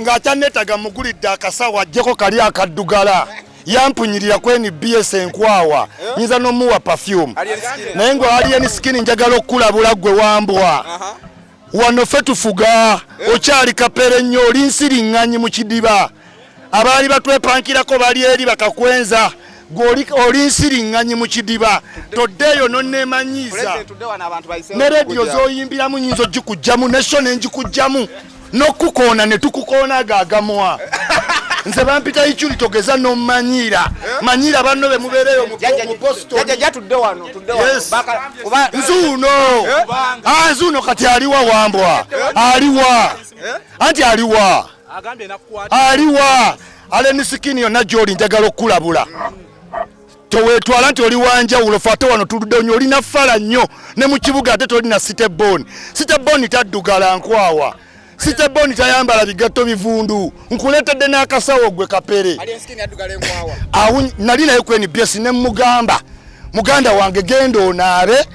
nga chanetaga mugulidde akasawa ajjeko kali akaddugala yampunyirira kweni BS enkwawa nyinza nomuwa perfume naye ngwe alien skin njagala okulabula gwe wambwa wano ffe tufuga okyali kapere nnyo oli nsiriŋŋanyi mu kidiba abaali batwepankirako bali eri bakakwenza oli nsiriŋŋanyi mu kidiba toddeeyo nonneemanyiiza ne rediyo zoyimbiramu nyinza ogikugjamu nesho nenjikugjamu n'okukoona ne tukukoona agagamwa nze bampita ichuli togeza nomanyira manyira banno be mubereyo mu Boston tudde wano nzuno kati aliwa wambwa aliwa anti aliwa aleni sikini yonna gy'oli njagala okulabula towetwala nti oli wanjawulo fate wano tuludde nnyo olina ffala nnyo ne mu kibuga ate tolina siteboni taddugala nkwawa siteboni tayambala bigatto bivundu nkuletedde n'akasawo gwe kapere nali naye kweni byesi ne muganda wange genda onaabe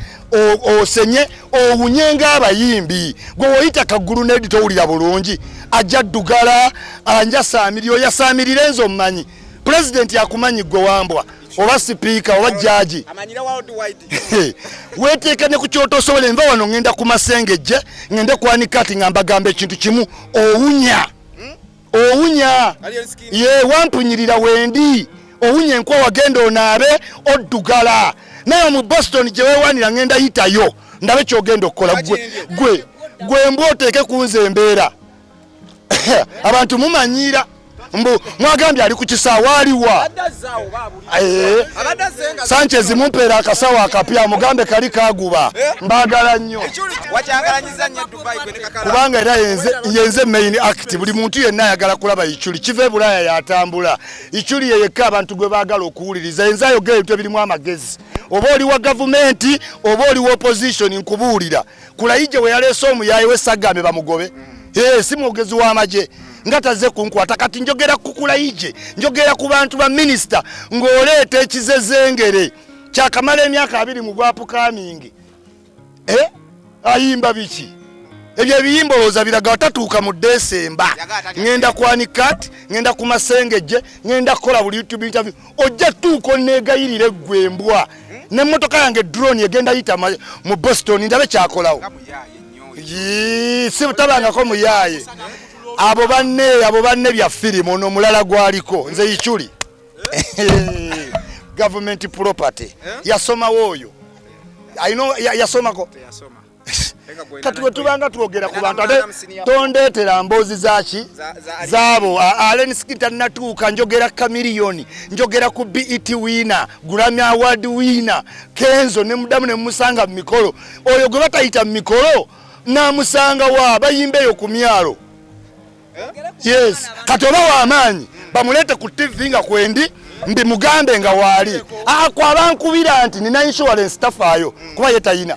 osenye owunye ng'abayimbi gwe woyita kaggulu nedi towulira bulungi ajja ddugala anjasaamiri oyasaamirira enzo omumanyi pulezidenti akumanyi gwe wambwa oba sipiika oba jjaaji weteeka ne ku kyoto osobole nva wano ngenda ku masengejje ngende kwanika ati nga mbagamba ekintu kimu owunya ye wampunyirira wendi owunya enkwawa genda onaabe oddugala naye mu Boston gye weewanira ngenda yitayo ndabe kyogenda okukola gwe mbwa oteeke kunze embeera abantu mumanyira mbu mwagambye ali ku kisaawa aliwa Sanchez mumpeera akasawa akapya mugambe kali kaguba mbagala nnyo kubanga era yenze main act buli muntu yenna ayagala kulaba ichuli kive bulaya yatambula ichuli yeyeka abantu gwe baagala okuwuliriza yenze ayogera ebintu ebirimu amagezi oba oli wa gavumenti oba oli wa opposition nkubuulira kulayije we yaleese omuyaye wessagambe bamugobe si mwogezi w'amagye ngataze kunkwata kati njogera kukulayije njogera ku bantu ba minister ng'oleeta ekizezengere kyakamala emyaka 2 mu bwapukamingi ayimba biki ebyo ebiyimbolooza biraga watatuuka mu Desemba ngenda kwanikati ngenda ku masengejje ngenda kukola buli YouTube interview ojja tuuka onneegayirire gwembwa n'emmotoka yange drone egenda yita mu Boston ndabe kyakolawo si butabangako muyaye abo banne bya firimu ono mulala gwaliko nze ichuli government property yasoma woyo yasomako kati bwe tubanga twogera ku bantu ate tondetera mboozi zaki zaabo Allen Skita natuuka njogera kamiliyoni njogera ku BET winner Grammy Award winner Kenzo ne mudamu ne musanga mu mikolo oyo gwe batayita mu mikolo namusanga wa bayimbeyo ku myalo yes katoba w'amaanyi bamulete ku TV nga kwendi mbi mugambe nga waali kwabankubira nti nina insurance tafaayo kuba yetayina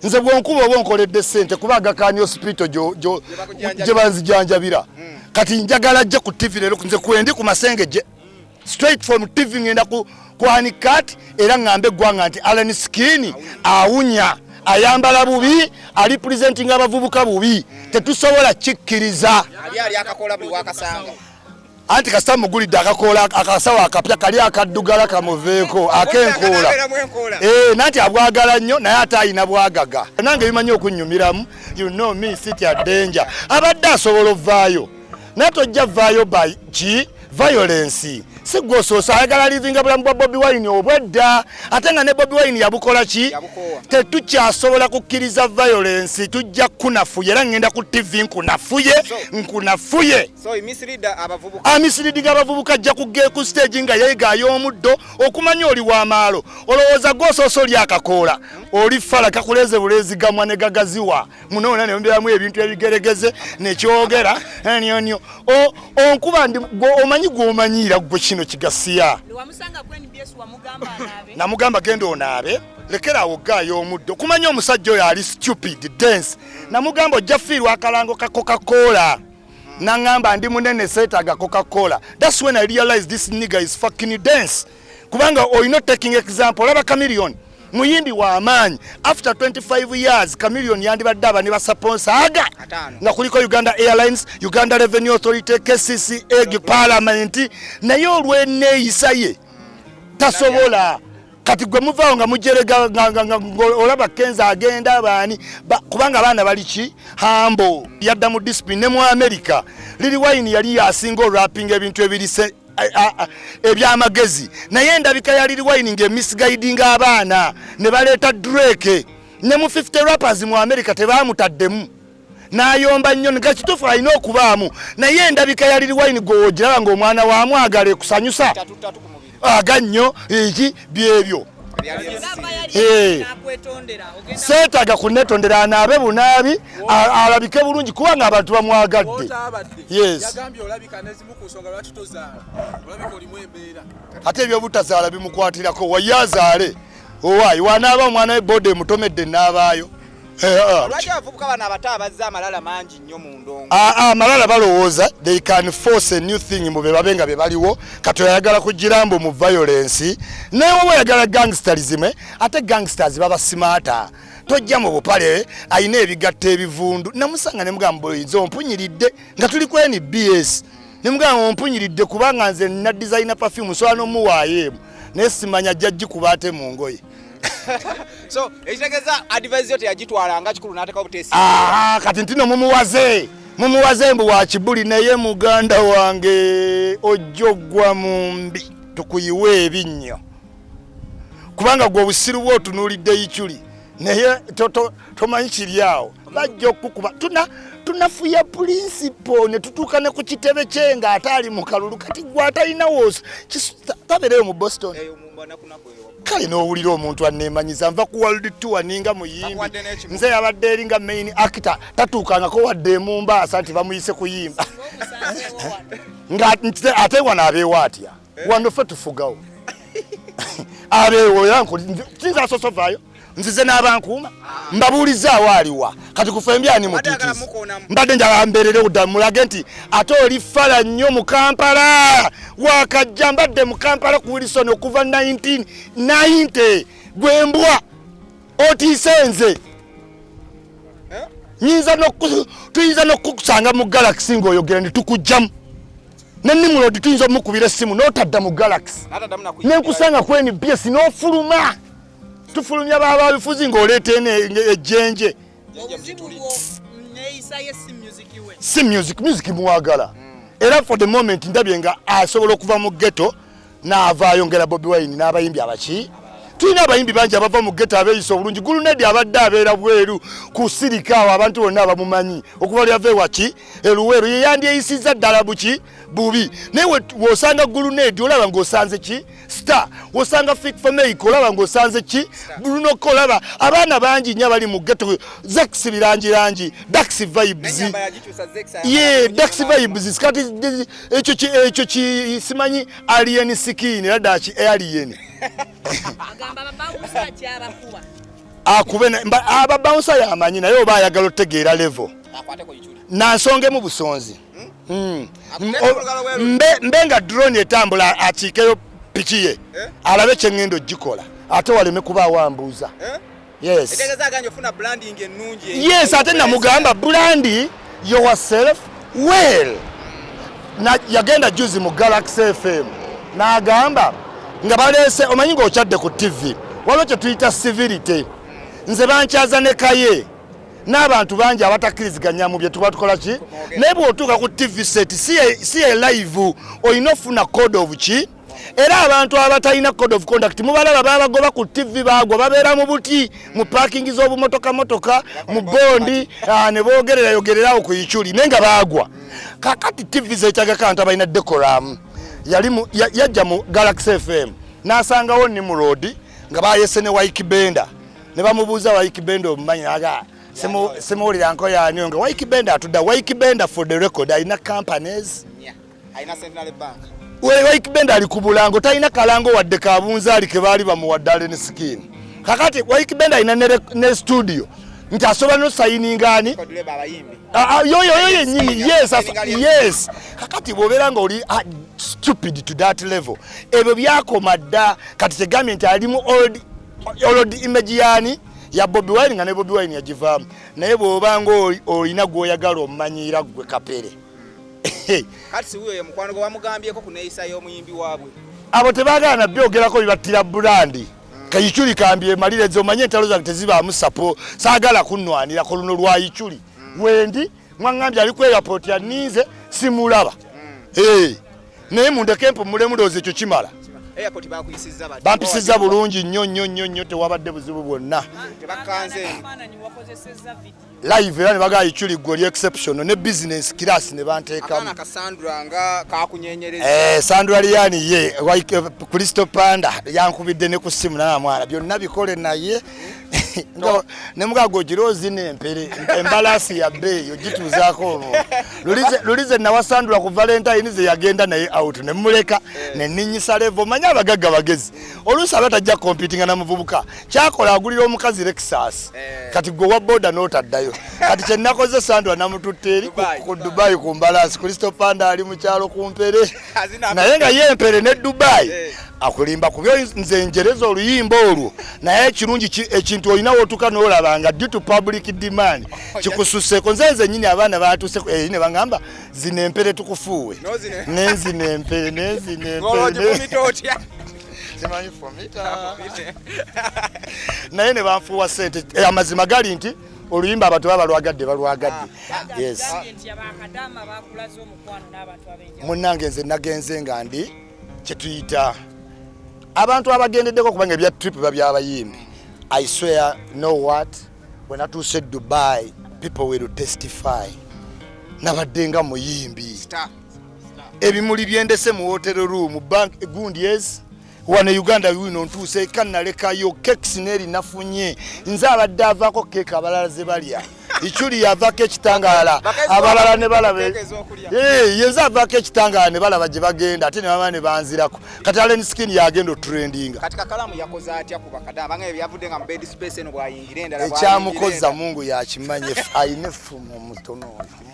nze bwonkuba oba onkoledde ssente kuba Agakani hospital gye banzijanjabira kati njagala ajje ku TV leero nze kwendi ku masengejje straight from TV ngenda kwanikati era ngambe eggwanga nti Allen Skin awunya ayambala bubi ali presenting abavubuka bubi tetusobola kikkiriza ali akakola buli wakasanga anti kasita mugulidde akakola akasawa akapya kali akaddugala kamuveeko akenkola nanti abwagala nnyo naye ate ayina bwagaga nange bimanyi okunnyumiramu you know me city at danger abadde asobola ovaayo naye tojja vaayo by violence sigosoosa ayagala livinga bulamu bwa Bobi Wine obwedda ate nga ne Bobi Wine yabukola ki tetukyasobola kukkiriza violence tujja kunafuye era ngenda ku TV nkunafuye amisiridiga abavubuka ajja kugee ku stage nga yeegaayo omuddo okumanya oli w'amaalo olowooza gosoosa oli akakoola oli fala kakuleze bulezi gamwa ne gagaziwa munoona ne mbiramu ebintu ebigeregeze nekyogera nyo onkuba ndi omanyi gw'omanyira gwe kino kigasiya namugamba genda onaabe lekerawo gaayo omuddo kumanya omusajja oyo ali stupid dance namugamba ojja fiirwa akalango ka Coca-Cola nangamba ndi munene seetaaga Coca-Cola that's when I realized this nigga is fucking dance kubanga oyina taking example olaba Chameleon muyimbi wa amaanyi. After 25 years Chameleone yandibadde aba ne basponsaga nga kuliko Uganda Airlines, Uganda Revenue Authority, KCC, Egg Parliament, naye olw'enneeyisa ye tasobola. Kati gwe muvaawo nga mujerega olaba Kenza agenda abaani kubanga abaana bali ki hambo yadda mu discipline ne mu America. Lil Wayne yali yasinga rapping ebintu ebirise ebyamagezi naye endabika ya Lil Wayne nge misguiding abaana ne baleeta Drake ne mu 50 rappers mu America tebamutaddemu n'ayomba nnyo nga kituufu alina okubaamu naye endabika ya Lil Wayne gwogira nga omwana wa mwagale kusanyusa agannyo iki byebyo seetaga kunetondera anaabe bunaabi alabike bulungi kubanga abantu bamwagadde. Yes. Ate ebyobutazaala bimukwatirako wayazaale owaayi wanaaba omwana we bode mutomedde n'abaayo. Lwaki abavubuka bano abato abazza amalala mangi nnyo mu ndongo? Amalala balowooza they can force a new thing mu be babenga be baliwo kati oyagala kugirambo mu violence naye wowe oyagala gangsterism ate gangsters baba smarta tojja mu bupale ayina ebigatta ebivundu namusanga ne mugamba oyinza ompunyiridde nga tuli ku NBS ne mugamba ompunyiridde kubanga nze na designer perfume so anomuwaayo naye simanya jjajji kubaate mu ngoye. So ekitegeza advice yote yagitwala nga kikulu n'ateka obutesi. Kati ntino mumuwaze mbu wa kibuli naye muganda wange ojjogwa mumbi tukuyiwe ebinnyo kubanga gwe obusiru bwo otunuulidde yikyuli naye tomanyi kiri awo bajja okukuba tunafuya principle ne tutuuka ne ku kitebe kye nga ate ali mu kalulu kati gwe atalina woosa tabeereyo mu Boston. Kale n'owulira omuntu anneemanyiza nva ku world tour ninga muyimbi nze yabadde eringa main actor tatuukangako wadde Mombasa nti bamuyise kuyimba nga ate wano abeewo atya wano ffe tufugawo abeewo tinza asosovaayo nzize n'abankuuma mbabuulizaawo aliwa kati kufa embyani mutiitizi mbadde njagala mbeerere uddamu mulage nti ate oli fala nnyo mu Kampala wakajja mbadde mu Kampala ku Wilson okuva 1990 gwembwa otiise nze tuyinza n'okukusanga mu Galaxy ng'oyogera ne tukujjamu ne Nimrod tuyinza omukubira essimu n'otadda mu Galaxy nenkusanga ku NBS n'ofuluma tufulumya baba bifuzi ng'oleeta ejjenje si music muwagala era for the moment ndabye nga asobola okuva mu ghetto n'avaayo ngera Bobi Wine n'abayimbi abaki tulina abayimbi bangi abava mu ghetto abeeyisa obulungi Gulunedi abadde abeera bweru ku sirika awo abantu bonna abamumanyi okuva lyava ewaki eluweero ye yandyeyisizza ddala buki bubi naye w'osanga Gulunedi olaba ng'osanze ki star w'osanga Fit for Make olaba ng'osanze ki Bruno Ko olaba abaana bangi nnyo abali mu ghetto Zex birangirangi Dax vibes Dax vibes kati ekyo simanyi alien skin era daki alien ababouncer yamanyi naye oba ayagala otegeera level nansonge mu busonzi mbe nga drone etambula akiikeyo piki ye alabe kyengendo gikola ate waleme kuba wambuuza. Yes ate namugamba brandi yourself well yagenda juzi mu Galaxy FM n'agamba nga baleese omanyi ng'okyadde ku TV waliwo kye tuyita civility nze bankyaza ne kaye n'abantu bangi abatakkiriziganya mu bye tuba tukola ki naye bw'otuuka ku TV set si ye live olina ofuna code of ki era abantu abatalina code of conduct mubalaba babagoba ku TV bagwa babeera mu buti mu parking z'obumotoka mu bondi ne boogererayogererawo ku yikyuli naye nga bagwa kakati TV zekyagako abantu abalina decorum yajja mu Galaxy FM n'asangawo Nimrod nga bayese ne Waikibenda ne bamubuuza Waikibenda omumanyi aga semuwulira nko yaaniyo nga Waikibenda atudda Waikibenda for the record alina companies alina Central Bank Waikibenda ali ku bulango talina kalango wadde kabunzaali ke baali bamuwaddale ne skin kakati Waikibenda alina ne studio nti asobola n'osayininga ani yoyo yennyini yes kakati bw'obeera nga oli stupid to that level ebyo byakoma dda kati tegambye nti alimu old olodi image yani ya Bobi Wine nga ne Bobi Wine yagivaamu naye bw'obanga olina gw'oyagala omumanyira gwe Kapere. Kati si huyo ye mukwano gwe wamugambyeko ku neeyisa y'omuyimbi waabwe. Abo tebaagala byogerako bibattira bulandi. Kayichuli kambye malireze omanye entalo zange tezibaamu sapo saagala kunnwanira ku luno lwa Yichuli. Wendi mwangambye ali ku airport ya Ninze simulaba. Naye mundeke mpumulemuloze ekyo kimala. Airport bakuyisizza bati. Bampisizza bulungi nnyo tewabadde buzibu bwonna. Tebakanze. Live era ne bagaa Yichuli goli exceptional ne business class ne banteekamu. Akaana Cassandra nga kakunyenyereza. Sandra Liani ye Kristo Panda yankubidde ne ku simu na mwana byonna bikole naye. Ne mugago girozi n'empere embalasi ya beyo gituzaako ono. Lulize na wasandula ku Valentine ze yagenda naye out ne muleka ne ninyisa level manya abagagga bagezi. Olusa batajja competing na muvubuka. Kyakola agulira omukazi Lexus. Kati gwe wa boda n'otaddayo. Kati kye nakoze Sandra namututteri ku Dubai ku mbalasi Kristo Panda ali mu kyalo ku mpere. Naye nga ye empere ne Dubai. Akulimba kubyo nze njereza oluyimba olwo naye ekirungi ekintu olina wotuka n'olabanga due to public demand kikususeko nze nyini abaana baatuse ne bangamba zine empere tukufuwe nenzine empere simanyi fomita naye ne banfuwa sente amazima gali nti oluyimba abantu balwagadde yes munnange nze nagenze nga ndi kyetuyita abantu abagendeddeko kubanga ebya trip babyabayimbi. I swear, know what? When I do say Dubai, people will testify. Nabadenga muyimbi. Ebimuli byendese mu hotel room, bank gundi yes. Wane Uganda wino ntuse kanaleka yo cakes neri nafunye. Nza abadde avako cake abalala ze balya. Ichuli yavako ekitangala abalala ne balabe. Yenza avako ekitangala ne balaba gye bagenda ate ne bamane banzirako. Kati Allen Skin yagendo trending. Katika kalamu yakoza atya ku bakada banga ebyavudde nga bed space eno bwayingire ndala bwa. Ekyamukoza Mungu yakimanye ainefu mu mutono.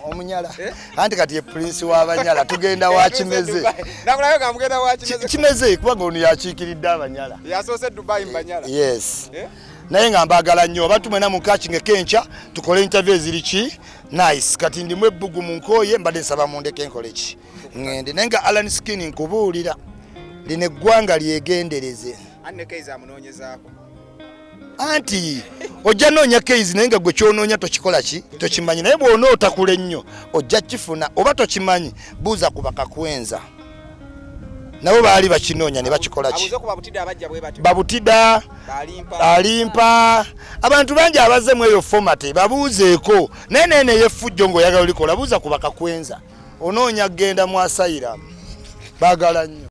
Omunyala. Anti kati ye prince w'abanyala tugenda wakimeze. Nakulayo nga mugenda wakimeze. Kimeze kubanga ono yakiikiridde abanyala. Yasoose Dubai mbanyala. Yes. Naye nga mbagala nnyo abantu mwena mukachinge kencha tukole interview eziriki nice kati ndi mwebbugu munkoye mbadde nsaba mundeke enkole ki ngende naye nga Allen Skin nkubuulira line eggwanga lyegendereze anne Kaiza amunoonyezaako anti ojja noonya Kaiza naye nga gwe kyonoonya tokikola ki tokimanyi naye bw'onoota kule nnyo ojja kifuna oba tokimanyi buuza ku bakakwenza nabo baali bakinoonya ne bakikola ki babutida alimpa abantu bangi abaze mu eyo format babuuzeeko nene yefujjo ng'oyagala olikola buuza ku bakakwenza onoonya genda mu asylum baagala nnyo